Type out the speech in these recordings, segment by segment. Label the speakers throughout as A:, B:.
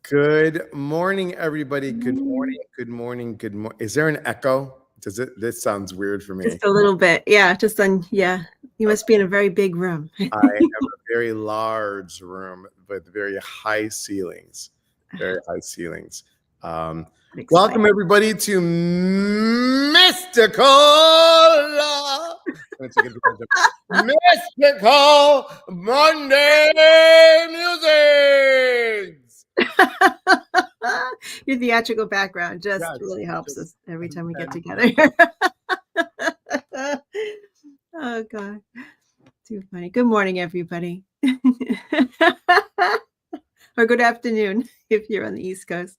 A: Good morning, everybody. Good morning. Good morning. Good morning. Is there an echo? This sounds weird for me.
B: Just a little bit. Yeah. You must be in a very big room.
A: I have a very large room with very high ceilings. Very high ceilings. Welcome, everybody, to Mystical Monday Musings.
B: Your theatrical background just really helps us every time we get together. Oh, God. Too funny. Good morning, everybody. Or good afternoon if you're on the East Coast.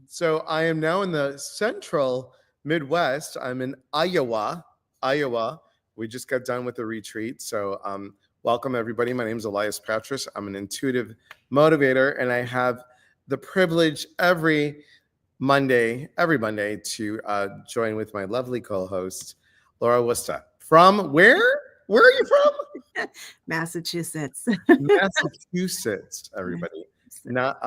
A: So I am now in the central Midwest. I'm in Iowa. We just got done with the retreat. So welcome, everybody. My name is Elias Patras. I'm an intuitive motivator, and I have the privilege every Monday to join with my lovely co-host, Laura Wooster. From where? Where are you from?
B: Massachusetts.
A: Massachusetts, everybody. Not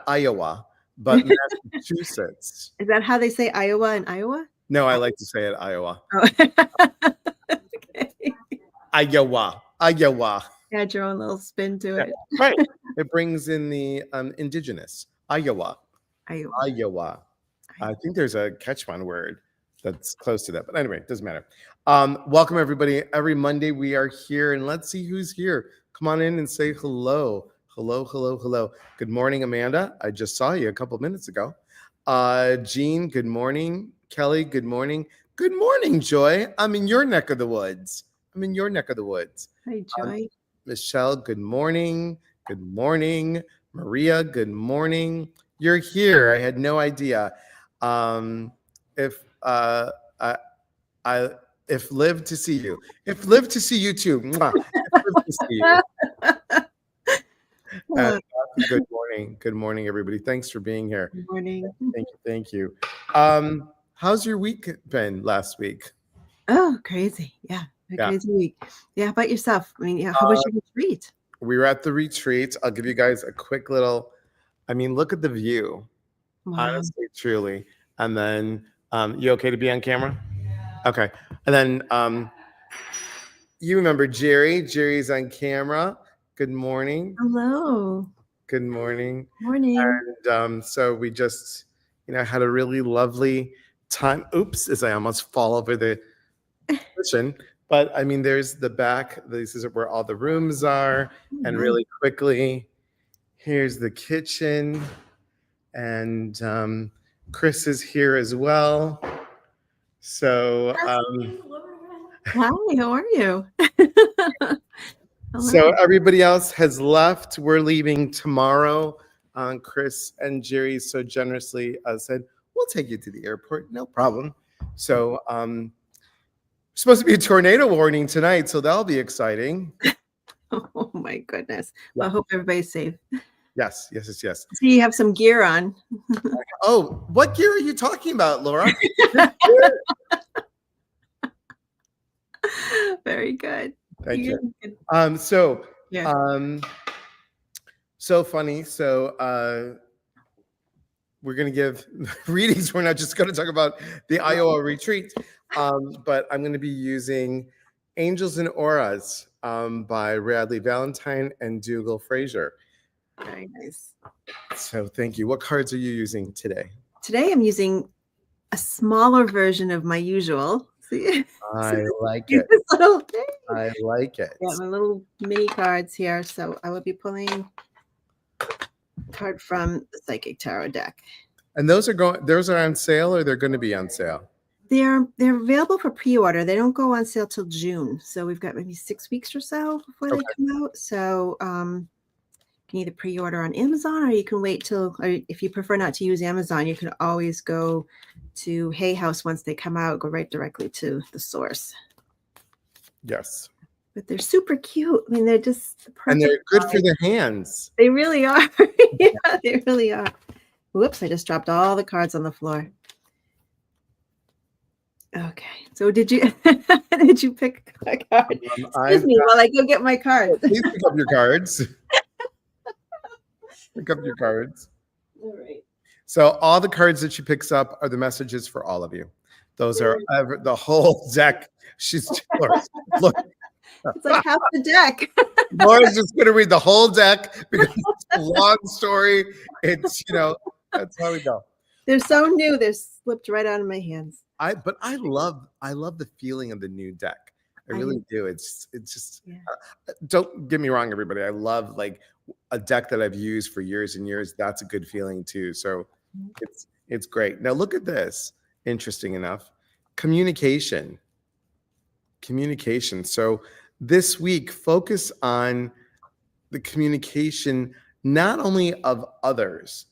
A: Iowa, but Massachusetts.
B: Is that how they say Iowa in Iowa?
A: No, I like to say it Iowa.
B: Oh.
A: Okay. Iowa.
B: Add your own little spin to it.
A: Right. It brings in the indigenous. Iowa. I think there's a Quechua word that's close to that. But anyway, it doesn't matter. Welcome, everybody. Every Monday we are here, and let's see who's here. Come on in and say hello. Hello. Good morning, Amanda. I just saw you a couple minutes ago. Jean, good morning. Kelly, good morning. Good morning, Joy. I'm in your neck of the woods.
B: Hi, Joy.
A: Michelle, good morning. Maria, good morning. You're here. I had no idea. If live to see you. If live to see you too. Mwah. If live to see you. Good morning, everybody. Thanks for being here.
B: Good morning.
A: Thank you. How's your week been last week?
B: Oh, crazy. Yeah. Crazy week. Yeah. How about yourself? I mean, how was your retreat?
A: We were at the retreat. I'll give you guys a quick little, look at the view. Wow. Honestly, truly. And then, you okay to be on camera? Okay. And then, you remember Jerry. Jerry's on camera. Good morning.
B: Hello.
A: Good morning.
B: Morning.
A: And so we just, had a really lovely time. Oops, as I almost fall over the cushion. But there's the back. This is where all the rooms are. Mm-hmm. And really quickly, here's the kitchen. And Chris is here as well. So,
B: hi, how are you?
A: So everybody else has left. We're leaving tomorrow. Chris and Jerry so generously said, we'll take you to the airport. No problem. So supposed to be a tornado warning tonight, so that'll be exciting.
B: Oh my goodness. Well, I hope everybody's safe.
A: Yes.
B: So you have some gear on.
A: Oh, what gear are you talking about, Laura?
B: Very good.
A: Thank you. So funny. So we're going to give readings. We're not just going to talk about the Iowa retreat, but I'm going to be using Angels and Auras by Radley Valentine and Dougal Fraser.
B: Very nice.
A: So thank you. What cards are you using today?
B: Today I'm using a smaller version of my usual. See?
A: I like it. I like it.
B: Yeah, my little mini cards here. So I will be pulling a card from the Psychic Tarot deck.
A: And those are on sale, or they're going to be on sale?
B: They're available for pre-order. They don't go on sale till June. So we've got maybe 6 weeks or so before they come out. So you can either pre-order on Amazon, or you can wait till, or if you prefer not to use Amazon, you can always go to Hay House once they come out, go right directly to the source.
A: Yes.
B: But they're super cute. I mean, they're just
A: and they're good for the hands.
B: They really are. Yeah, they really are. Whoops, I just dropped all the cards on the floor. Okay, so did you pick a card? Excuse me while I go get my cards.
A: Please pick up your cards. Pick up your cards.
B: All right.
A: So all the cards that she picks up are the messages for all of you. Those are the whole deck. She's look.
B: It's like half the deck.
A: Laura's just going to read the whole deck because it's a long story. It's, that's how we go.
B: They're so new. They're slipped right out of my hands.
A: But I love the feeling of the new deck. I really do. It's just, don't get me wrong, everybody. I love like a deck that I've used for years and years. That's a good feeling too. So it's great. Now look at this. Interesting enough. Communication. So this week, focus on the communication, not only of others,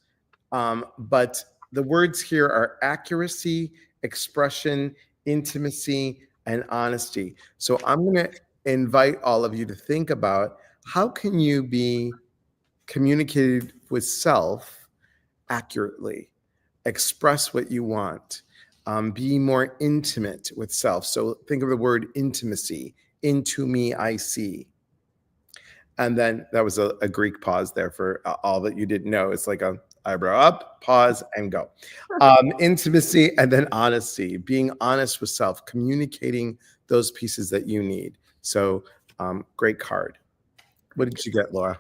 A: but the words here are accuracy, expression, intimacy, and honesty. So I'm going to invite all of you to think about how can you be communicated with self accurately, express what you want, be more intimate with self. So think of the word intimacy. Into me, I see. And then that was a Greek pause there for all that you didn't know. It's like a eyebrow up, pause, and go. Intimacy and then honesty, being honest with self, communicating those pieces that you need. So great card. What did you get, Laura?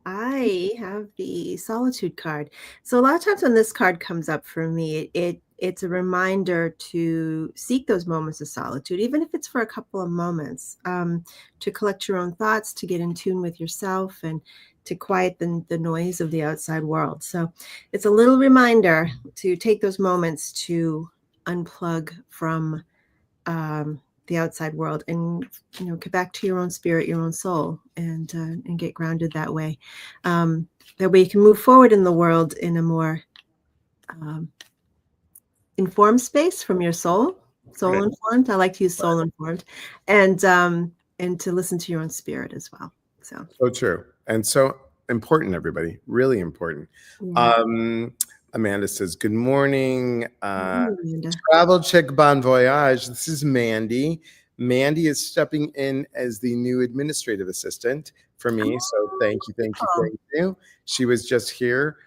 B: I have the solitude card. So a lot of times when this card comes up for me, it's a reminder to seek those moments of solitude, even if it's for a couple of moments, to collect your own thoughts, to get in tune with yourself, and to quiet the noise of the outside world. So it's a little reminder to take those moments to unplug from the outside world and get back to your own spirit, your own soul, and get grounded that way. That way you can move forward in the world in a more informed space from your soul informed. I like to use soul informed, and to listen to your own spirit as well. So
A: true and so important, everybody. Really important. Amanda says, good morning. Travel check bon voyage. This is Mandy. Mandy is stepping in as the new administrative assistant for me. So thank you. She was just here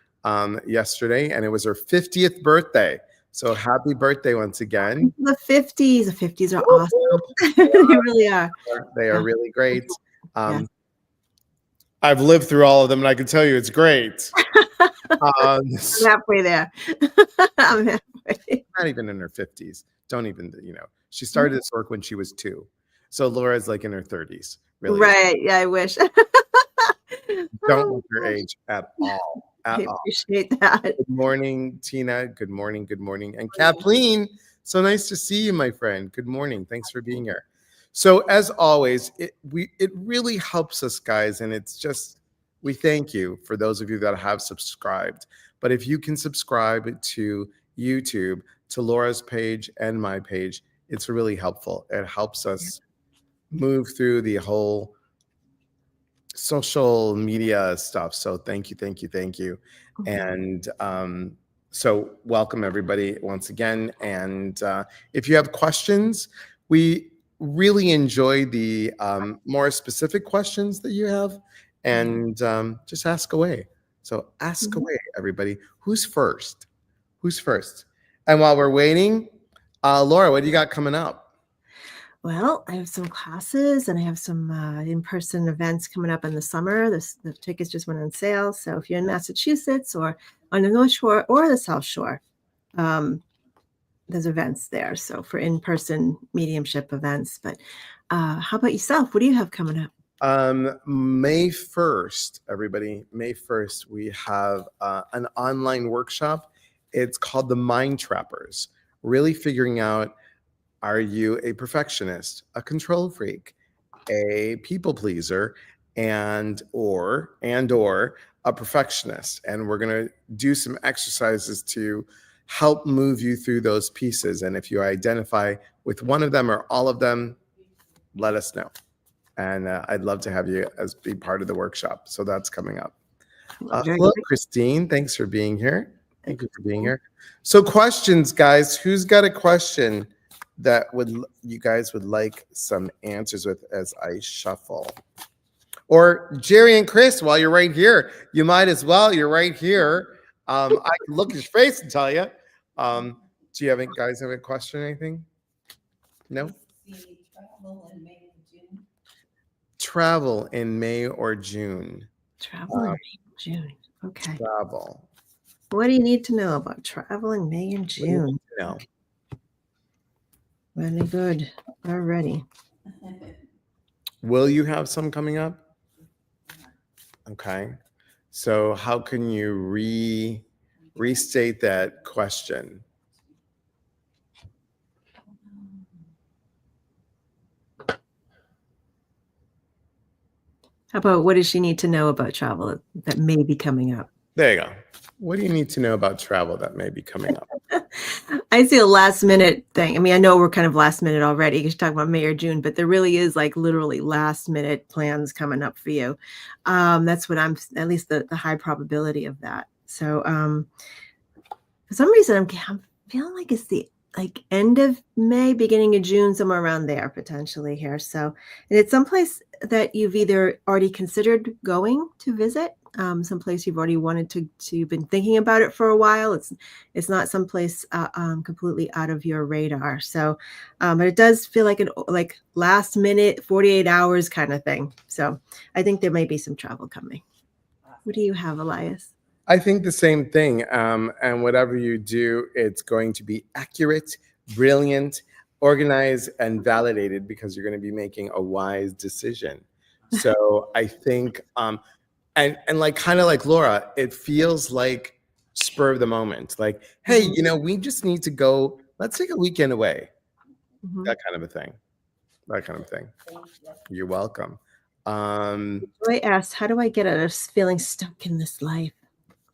A: yesterday, and it was her 50th birthday. So happy birthday once again.
B: The 50s. The 50s are awesome. They really are.
A: They are really great. I've lived through all of them, and I can tell you it's great.
B: I'm halfway there. I'm halfway.
A: Not even in her 50s. Don't even, she started this work when she was 2. So Laura's like in her 30s. Really.
B: Right. Yeah, I wish.
A: Don't look her age at all.
B: I appreciate that.
A: Good morning, Tina. Good morning. And Kathleen, so nice to see you, my friend. Good morning. Thanks for being here. So as always, it really helps us, guys, and it's just, we thank you for those of you that have subscribed. But if you can subscribe to YouTube, to Laura's page and my page, it's really helpful. It helps us move through the whole social media stuff. So thank you. And so welcome everybody once again. And if you have questions, we really enjoy the more specific questions that you have, and just ask away. So ask away, everybody. Who's first? And while we're waiting, Laura, what do you got coming up?
B: Well, I have some classes and I have some in-person events coming up in the summer. The tickets just went on sale. So if you're in Massachusetts or on the North Shore or the South Shore, there's events there. So for in-person mediumship events. But how about yourself? What do you have coming up?
A: May 1st, everybody. May 1st, we have an online workshop. It's called the Mind Trappers. Really figuring out, are you a perfectionist, a control freak, a people pleaser, and or a perfectionist? And we're going to do some exercises to help move you through those pieces. And if you identify with one of them or all of them, let us know. And I'd love to have you as be part of the workshop. So that's coming up. Hello, Christine. Thanks for being here. Thank you for being here. So questions, guys. Who's got a question that you guys would like some answers with as I shuffle? Or Jerry and Chris, while you're right here, you might as well. You're right here. I can look at your face and tell you. Do you guys have a question or anything? No? Travel in May or June.
B: Travel in May and June. Okay.
A: Travel.
B: What do you need to know about travel in May and June?
A: No.
B: Really good. Already.
A: Will you have some coming up? Okay. So how can you restate that question?
B: How about what does she need to know about travel that may be coming up?
A: There you go. What do you need to know about travel that may be coming up?
B: I see a last minute thing. I mean, I know we're kind of last minute already because you're talking about May or June, but there really is like literally last minute plans coming up for you. That's what I'm, at least the high probability of that. So for some reason, I'm feeling like it's the end of May, beginning of June, somewhere around there potentially here. So, and it's someplace that you've either already considered going to visit, someplace you've already wanted to, you've been thinking about it for a while. It's not someplace completely out of your radar. So, but it does feel like like last minute, 48 hours kind of thing. So I think there may be some travel coming. What do you have, Elias?
A: I think the same thing. And whatever you do, it's going to be accurate, brilliant, organized, and validated because you're going to be making a wise decision. So I think, and like kind of like Laura, it feels like spur of the moment. Like, hey, we just need to go. Let's take a weekend away. That kind of a thing. That kind of thing. You're welcome.
B: Joy asked, how do I get out of feeling stuck in this life?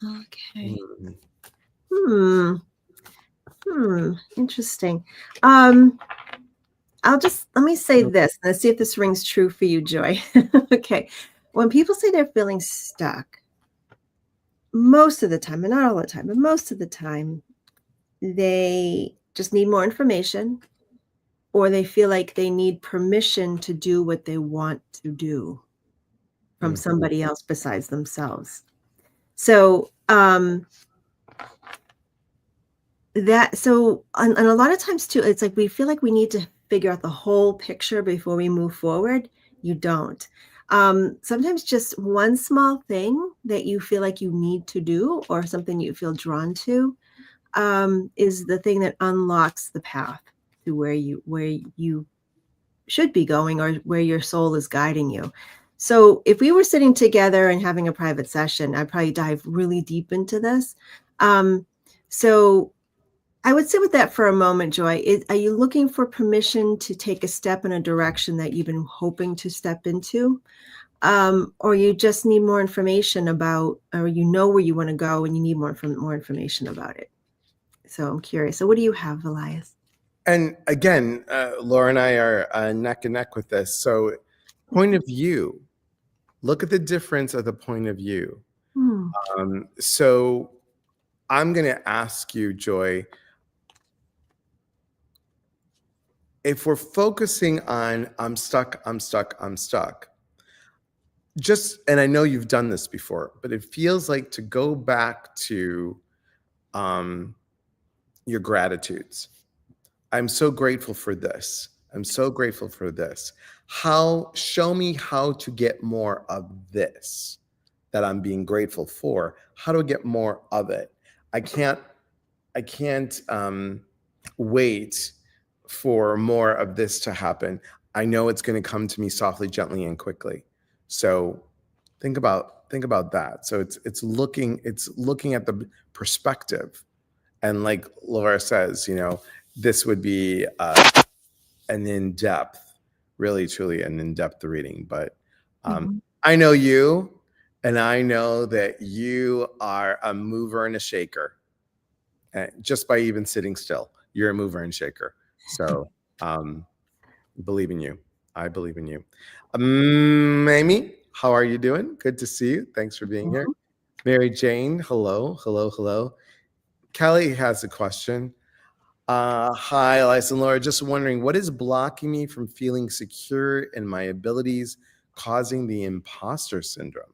B: Okay. Interesting. Let me say this. Let's see if this rings true for you, Joy. Okay. When people say they're feeling stuck, most of the time, and not all the time, but most of the time, they just need more information, or they feel like they need permission to do what they want to do from somebody else besides themselves. So, and a lot of times too, it's like we feel like we need to figure out the whole picture before we move forward. You don't. Sometimes just one small thing that you feel like you need to do or something you feel drawn to is the thing that unlocks the path to where you should be going or where your soul is guiding you. So if we were sitting together and having a private session, I'd probably dive really deep into this. So I would sit with that for a moment, Joy. Are you looking for permission to take a step in a direction that you've been hoping to step into? Or you just need more information about, or you know where you want to go and you need more information about it. So I'm curious. So what do you have, Elias?
A: And again, Laura and I are neck and neck with this. So point of view, look at the difference of the point of view. So I'm going to ask you, Joy, if we're focusing on I'm stuck, just, and I know you've done this before, but it feels like to go back to your gratitudes. I'm so grateful for this. I'm so grateful for this. Show me how to get more of this that I'm being grateful for. How do I get more of it? I can't wait for more of this to happen. I know it's going to come to me softly, gently, and quickly. So think about that. So it's looking at the perspective, and like Laura says, this would be an in-depth, really truly an in-depth reading. But I know you, and I know that you are a mover and a shaker. Just by even sitting still, you're a mover and shaker. So believe in you. I believe in you. Amy, how are you doing? Good to see you. Thanks for being here. Mary Jane, hello. Kelly has a question. Hi, Elias and Laura. Just wondering, what is blocking me from feeling secure in my abilities causing the imposter syndrome.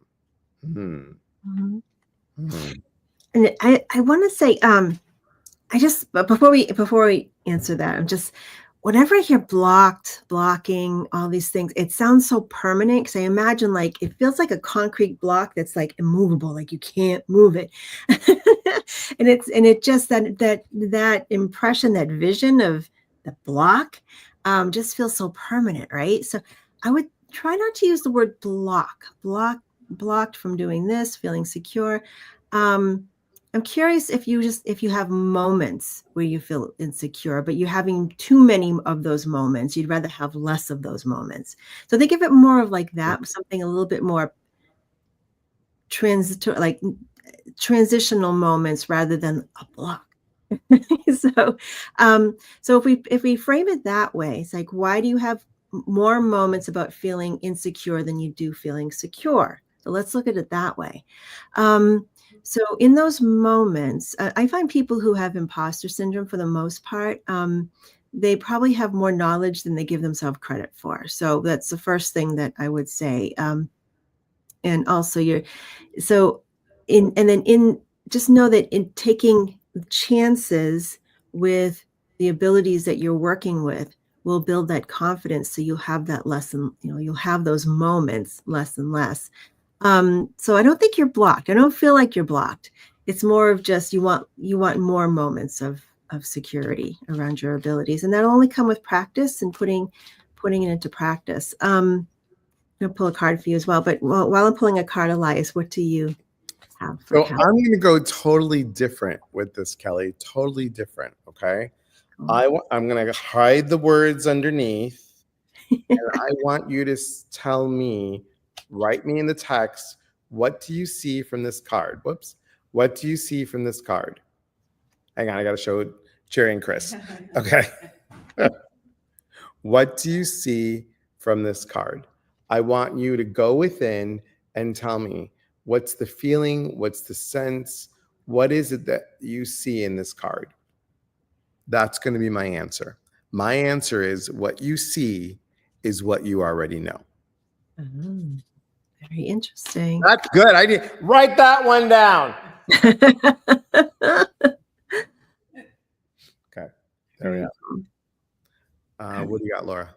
B: Mm-hmm. And I want to say, but before we answer that, I'm just, whenever I hear blocking, all these things, it sounds so permanent, because I imagine like it feels like a concrete block that's like immovable, like you can't move it. and it just that impression, that vision of the block, just feels so permanent, right? So I would try not to use the word blocked from doing this, feeling secure. I'm curious if you have moments where you feel insecure, but you're having too many of those moments. You'd rather have less of those moments. So think of it more of like that, something a little bit more transitional moments rather than a block. so so if we frame it that way, it's like, why do you have more moments about feeling insecure than you do feeling secure? So let's look at it that way. So in those moments, I find people who have imposter syndrome, for the most part, they probably have more knowledge than they give themselves credit for. So that's the first thing that I would say. And also just know that in taking chances with the abilities that you're working with will build that confidence. So you'll have that lesson, you'll have those moments less and less. So I don't think you're blocked. I don't feel like you're blocked. It's more of just you want more moments of security around your abilities, and that'll only come with practice and putting it into practice. I'm gonna pull a card for you as well. But while I'm pulling a card, Elias, what do you have for
A: So
B: Kelly?
A: I'm going to go totally different with this, Kelly. Totally different. Okay.
B: Cool.
A: I'm going to hide the words underneath, and I want you to tell me, write me in the text, what do you see from this card? Whoops. What do you see from this card? Hang on, I got to show Cherry and Chris. Okay. What do you see from this card? I want you to go within and tell me, what's the feeling? What's the sense? What is it that you see in this card? That's going to be my answer. My answer is, what you see is what you already know.
B: Very interesting.
A: That's good. I did write that one down. Okay. There we go. What do you got, Laura?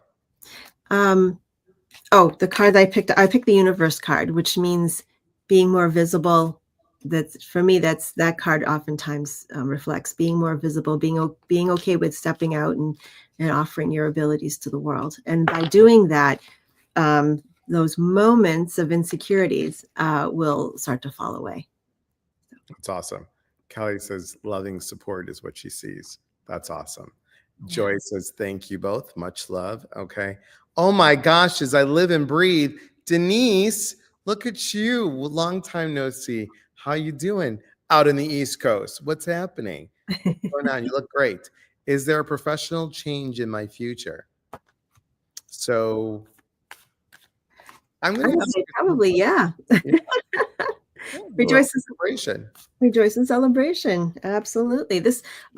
B: The card that I picked the universe card, which means being more visible. That's, for me, that card oftentimes reflects being more visible, being okay with stepping out and offering your abilities to the world. And by doing that, those moments of insecurities will start to fall away.
A: That's awesome. Kelly says loving support is what she sees. That's awesome. Joy says, thank you both. Much love. Okay. Oh my gosh, as I live and breathe. Denise, look at you. Long time no see. How you doing out in the East Coast? What's happening? What's going on? You look great. Is there a professional change in my future? So I'm going to
B: say probably, yeah. Rejoice in celebration. Absolutely. A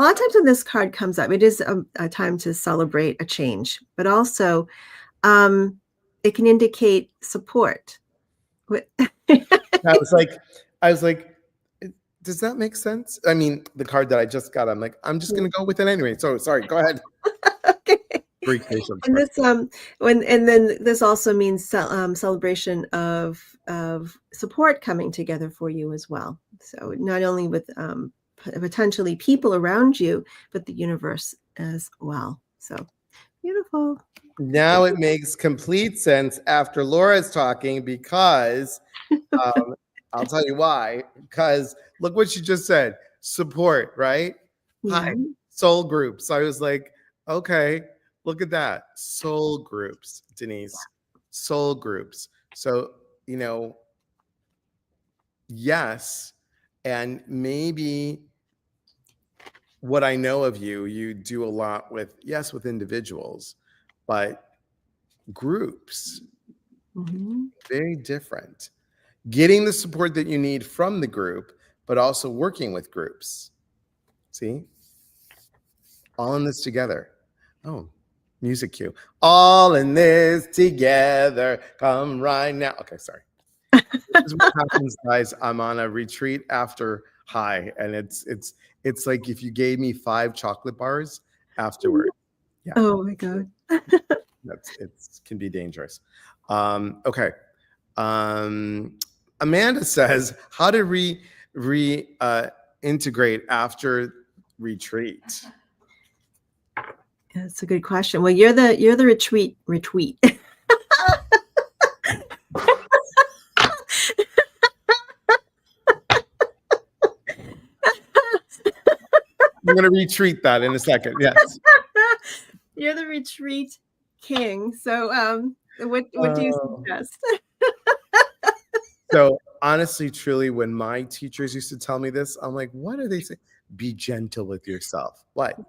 B: lot of times when this card comes up, it is a time to celebrate a change, but also it can indicate support.
A: I was like, does that make sense? I mean, the card that I just got, I'm like, I'm just going to go with it anyway. So sorry, go ahead.
B: Okay.
A: And
B: this then this also means celebration of support coming together for you as well. So not only with potentially people around you, but the universe as well. So beautiful.
A: Now it makes complete sense after Laura's talking, because I'll tell you why. Because look what she just said. Support, right?
B: Yeah.
A: Hi, soul groups. So I was like, okay, look at that. Soul groups, Denise. Soul groups. So, yes. And maybe what I know of you, you do a lot with individuals, but groups, very different. Getting the support that you need from the group, but also working with groups. See? All in this together. Oh, Music cue. All in this together. Come right now. Okay, sorry. This is what happens, guys. I'm on a retreat after high, and it's like if you gave me 5 chocolate bars afterward. Yeah.
B: Oh my God.
A: It can be dangerous. Okay. Amanda says, how to integrate after retreat?
B: That's a good question. Well, you're the retreat.
A: I'm going to retreat that in a second. Yes.
B: You're the retreat king. So what do you suggest?
A: So honestly, truly, when my teachers used to tell me this, I'm like, what are they saying? Be gentle with yourself. What?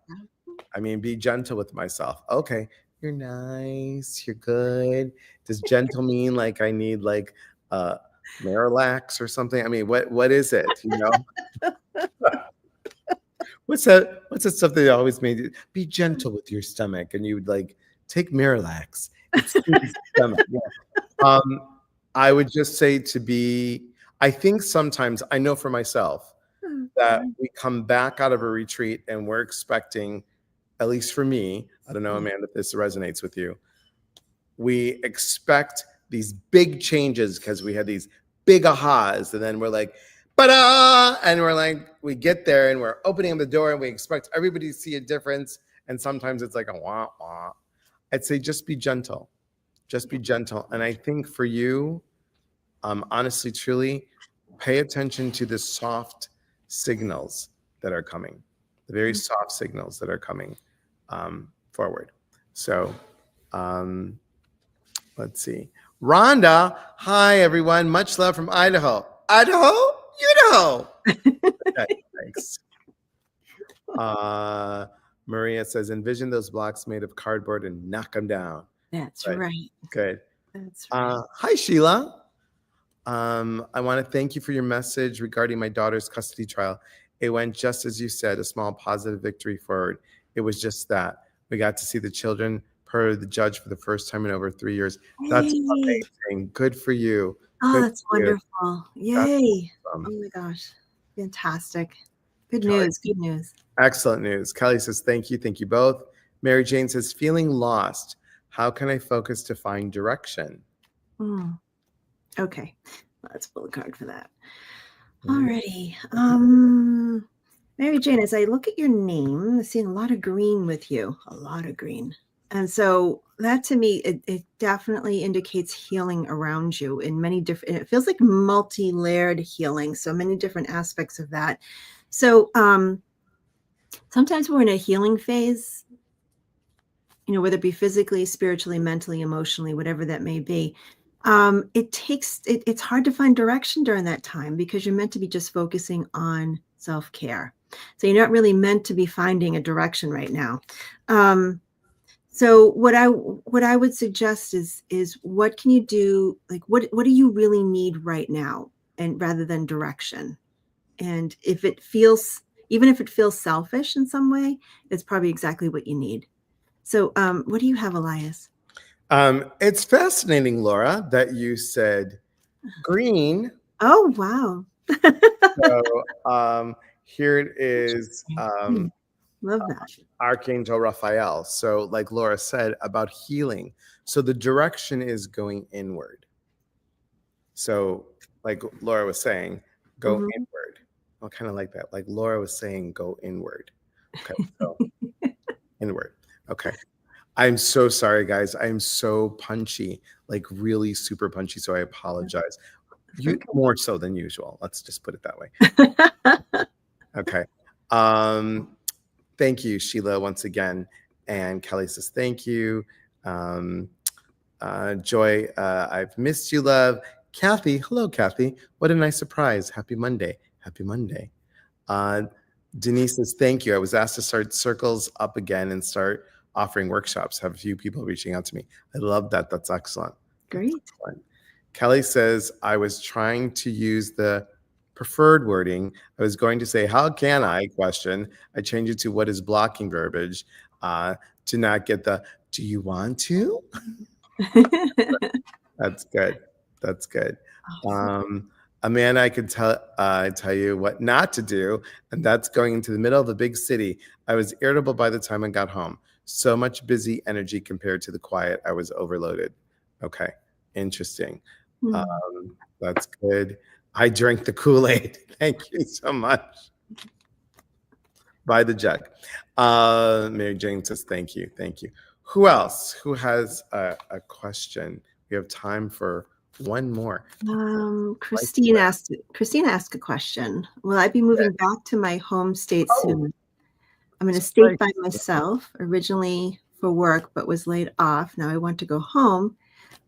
A: I mean, be gentle with myself. Okay, you're nice, you're good. Does gentle mean like I need like Marilax or something? I mean, what is it? You know? What's that stuff they always made you be gentle with your stomach, and you would like take Marilax. It's stomach. Yeah. I would just say I think sometimes, I know for myself, that we come back out of a retreat and we're expecting, at least for me, I don't know, Amanda, if this resonates with you, we expect these big changes because we had these big ahas, and then we're like, ba-da! And we're like, we get there and we're opening the door and we expect everybody to see a difference. And sometimes it's like a wah, wah. I'd say just be gentle. Just be gentle. And I think for you, honestly, truly, pay attention to the soft signals that are coming, the very soft signals that are coming forward. So let's see. Rhonda, hi, everyone. Much love from Idaho. Idaho? Idaho. Okay, thanks. Maria says, envision those blocks made of cardboard and knock them down.
B: That's right.
A: Good.
B: That's right.
A: Hi, Sheila. I want to thank you for your message regarding my daughter's custody trial. It went just as you said, a small positive victory forward. It was just that. We got to see the children per the judge for the first time in over 3 years. That's amazing. Good for you.
B: Oh, that's wonderful. Yay. Awesome. Oh my gosh. Fantastic. Good news. Good news.
A: Excellent news. Kelly says, thank you. Thank you both. Mary Jane says, feeling lost. How can I focus to find direction?
B: Okay. Let's pull a card for that. Alrighty. Mary Jane, as I look at your name, I'm seeing a lot of green with you. A lot of green. And so that to me, it definitely indicates healing around you in many different, it feels like multi-layered healing. So many different aspects of that. So sometimes we're in a healing phase, you know, whether it be physically, spiritually, mentally, emotionally, whatever that may be. It's hard to find direction during that time because you're meant to be just focusing on self-care. So you're not really meant to be finding a direction right now. So what I would suggest is what can you do? Like, what do you really need right now? And rather than direction. And if it feels, even if it feels selfish in some way, it's probably exactly what you need. So what do you have, Elias?
A: It's fascinating, Laura, that you said green.
B: Oh, wow.
A: So here it is.
B: Love that.
A: Archangel Raphael. So like Laura said about healing. So the direction is going inward. So like Laura was saying, go inward. I kind of like that. Like Laura was saying, go inward. Okay. So inward. Okay. I'm so sorry, guys. I'm so punchy, like really super punchy. So I apologize. You more so than usual. Let's just put it that way. Okay. Thank you, Sheila, once again. And Kelly says, thank you. Joy, I've missed you, love. Kathy, hello, Kathy. What a nice surprise. Happy Monday. Happy Monday. Denise says, thank you. I was asked to start circles up again and start offering workshops. Have a few people reaching out to me. I love that. That's excellent.
B: Great.
A: That's excellent. Kelly says, I was trying to use the preferred wording. I was going to say, how can I question? I changed it to what is blocking verbiage. Do not get the, do you want to? That's good. That's good. A man I could tell you what not to do, and that's going into the middle of a big city. I was irritable by the time I got home. So much busy energy compared to the quiet. I was overloaded. Okay, interesting. That's good. I drank the Kool-Aid. Thank you so much. By the jug. Mary Jane says, thank you. Thank you. Who else? Who has a question? We have time for one more.
B: Christine asked a question. Will I be moving back to my home state soon? I'm in a state by myself, originally for work, but was laid off. Now I want to go home,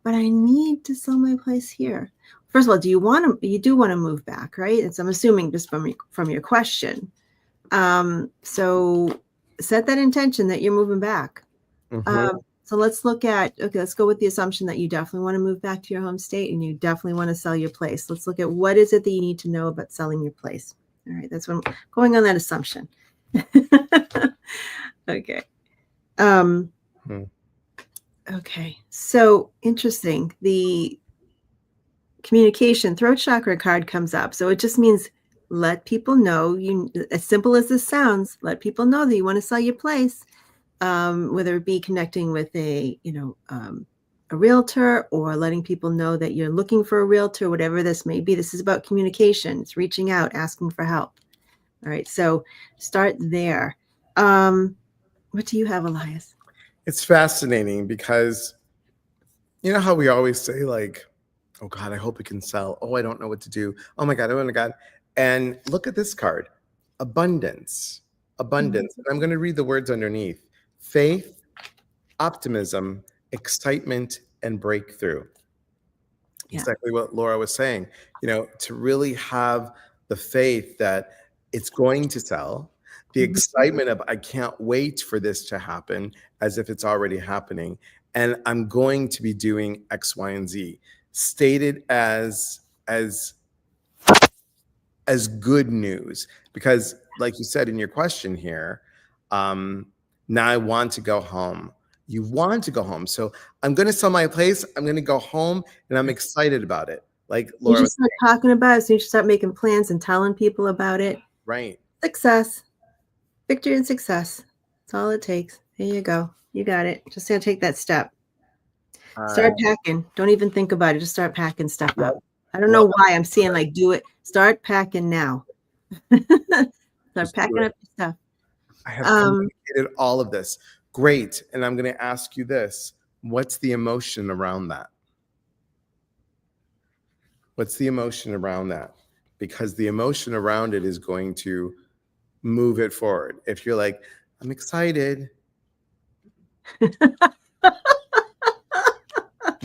B: but I need to sell my place here. First of all, you do want to move back, right? I'm assuming just from your question. So set that intention that you're moving back. So let's look at, let's go with the assumption that you definitely want to move back to your home state and you definitely want to sell your place. Let's look at what is it that you need to know about selling your place. All right. That's what I'm going on that assumption. Okay. Okay. So interesting. The communication throat chakra card comes up. So it just means let people know, as simple as this sounds, let people know that you want to sell your place, whether it be connecting with a realtor or letting people know that you're looking for a realtor, whatever this may be. This is about communication. It's reaching out, asking for help. All right. So start there. What do you have, Elias?
A: It's fascinating because you know how we always say, like, oh God, I hope it can sell. Oh, I don't know what to do. Oh my God, oh my God. And look at this card, abundance. Abundance. And I'm going to read the words underneath. Faith, optimism, excitement, and breakthrough. Exactly what Laura was saying. To really have the faith that it's going to sell, the excitement of I can't wait for this to happen as if it's already happening. And I'm going to be doing X, Y, and Z. Stated as good news, because like you said in your question here, now I want to go home. You want to go home. So I'm going to sell my place. I'm going to go home and I'm excited about it. Like Laura
B: you should start talking about it. So you should start making plans and telling people about it.
A: Right.
B: Success, victory and success. That's all it takes. There you go. You got it. Just gotta take that step. Start packing. Don't even think about it. Just start packing stuff up. I don't know why I'm saying like do it. Start packing now. Start packing up your stuff.
A: I have communicated all of this. Great. And I'm going to ask you this. What's the emotion around that? What's the emotion around that? Because the emotion around it is going to move it forward. If you're like, I'm excited.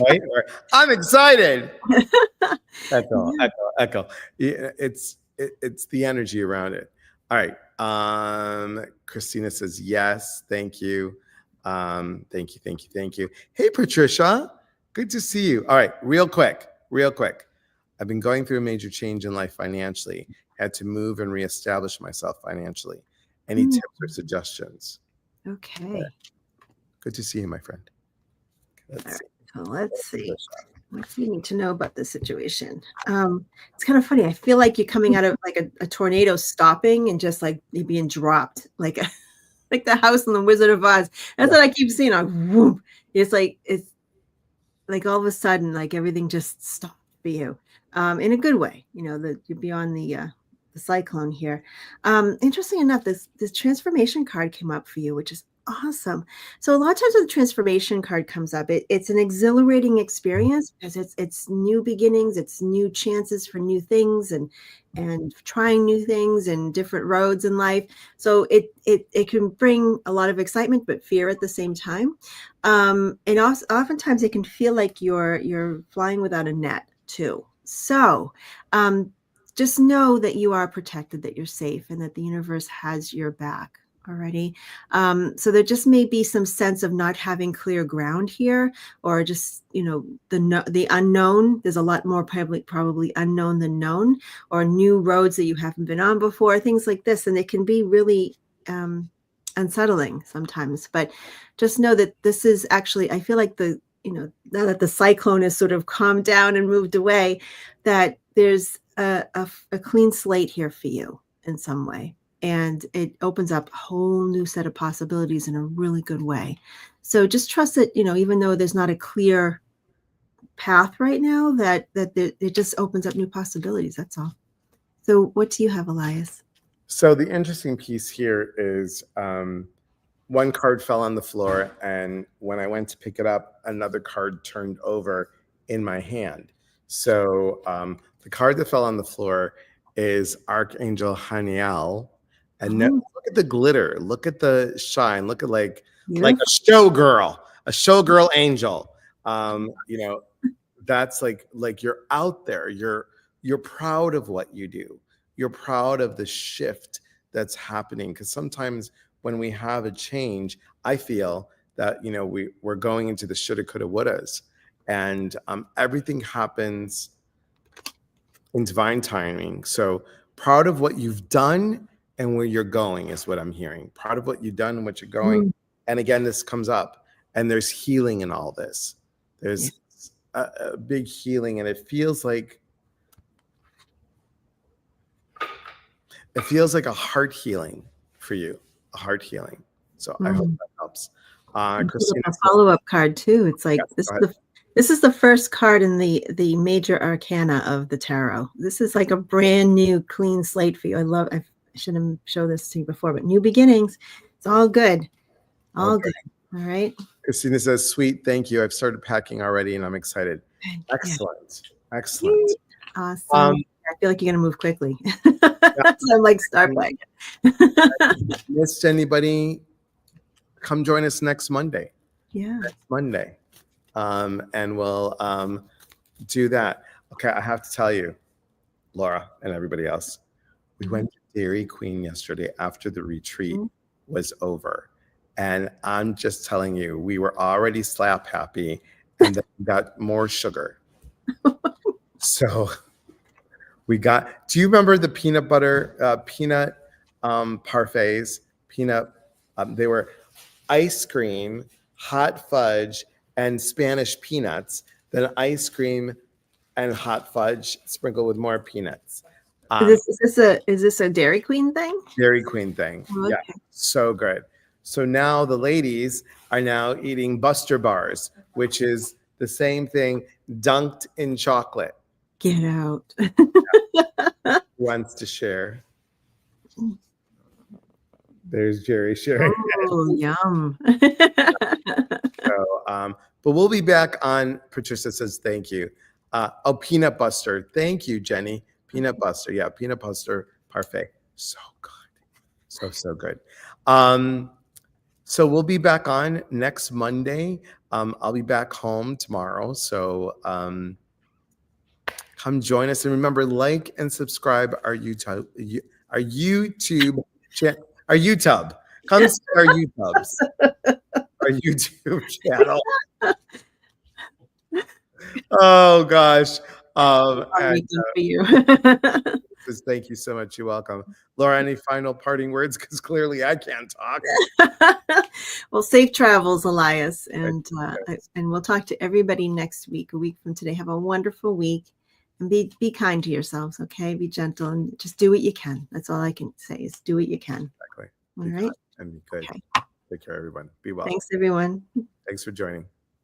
A: Right? Or, I'm excited. Echo. Yeah, it's the energy around it. All right. Christina says yes. Thank you. Thank you. Hey, Patricia. Good to see you. All right. Real quick. I've been going through a major change in life financially. Had to move and reestablish myself financially. Any tips or suggestions?
B: Okay.
A: Good to see you, my friend.
B: Let's see. What do you need to know about this situation? It's kind of funny. I feel like you're coming out of like a tornado stopping and just like you're being dropped, like the house in the Wizard of Oz. That's what I keep seeing. Whoop. It's like all of a sudden, like everything just stopped for you, in a good way. That you're beyond the cyclone here. Interesting enough, this transformation card came up for you, which is awesome. So a lot of times when the transformation card comes up, it's an exhilarating experience because it's new beginnings, it's new chances for new things and trying new things and different roads in life. So it can bring a lot of excitement but fear at the same time. And also, oftentimes it can feel like you're flying without a net too. So just know that you are protected, that you're safe, and that the universe has your back already. So there just may be some sense of not having clear ground here, or just, the unknown. There's a lot more probably unknown than known, or new roads that you haven't been on before, things like this. And it can be really unsettling sometimes. But just know that this is actually, I feel like now that the cyclone has sort of calmed down and moved away, that there's a clean slate here for you in some way. And it opens up a whole new set of possibilities in a really good way. So just trust that, even though there's not a clear path right now, that it just opens up new possibilities. That's all. So what do you have, Elias?
A: So the interesting piece here is one card fell on the floor, and when I went to pick it up, another card turned over in my hand. So the card that fell on the floor is Archangel Haniel. And now look at the glitter, look at the shine, look at like a showgirl angel. That's like you're out there, you're proud of what you do. You're proud of the shift that's happening, because sometimes when we have a change, I feel that we're going into the shoulda, coulda, wouldas, and everything happens in divine timing. So proud of what you've done and where you're going is what I'm hearing. Proud of what you've done and what you're going. And again, this comes up, and there's healing in all this. There's a big healing, and it feels like a heart healing for you, a heart healing. So I hope that helps. Christina,
B: a follow-up card too. It's like this is the first card in the major arcana of the tarot. This is like a brand new clean slate for you. I should have shown this to you before, but new beginnings. It's all good. All good. All right.
A: Christina says, sweet, thank you. I've started packing already and I'm excited. Excellent. Excellent.
B: Awesome. I feel like you're going to move quickly. So I'm like, start back.
A: Missed anybody? Come join us next Monday.
B: Yeah.
A: Next Monday. And we'll do that. Okay, I have to tell you, Laura and everybody else, we went to Dairy Queen yesterday after the retreat was over. And I'm just telling you, we were already slap happy, and then we got more sugar. So we got, do you remember the peanut butter, peanut parfaits? They were ice cream, hot fudge, and Spanish peanuts, then ice cream and hot fudge sprinkled with more peanuts.
B: Is this a Dairy Queen thing?
A: Dairy Queen thing. Okay. Yeah, so good. So now the ladies are now eating Buster bars, which is the same thing dunked in chocolate.
B: Get out.
A: Who wants to share? There's Jerry sharing.
B: Oh, yum.
A: So, but we'll be back on. Patricia says thank you. Peanut Buster. Thank you, Jenny. Peanut Buster. Yeah, Peanut Buster parfait. So good. So good. So we'll be back on next Monday. I'll be back home tomorrow. So come join us. And remember, like and subscribe our YouTube channel. Our YouTube. Come see our YouTubes. Our YouTube channel. Oh gosh. And,
B: for you.
A: Thank you so much. You're welcome. Laura, any final parting words? Because clearly I can't talk.
B: Well, safe travels, Elias. And we'll talk to everybody next week, a week from today. Have a wonderful week. And be kind to yourselves, okay? Be gentle and just do what you can. That's all I can say is do what you can.
A: Exactly.
B: All right.
A: And be good.
B: Okay.
A: Take care, everyone. Be well.
B: Thanks, everyone.
A: Thanks for joining.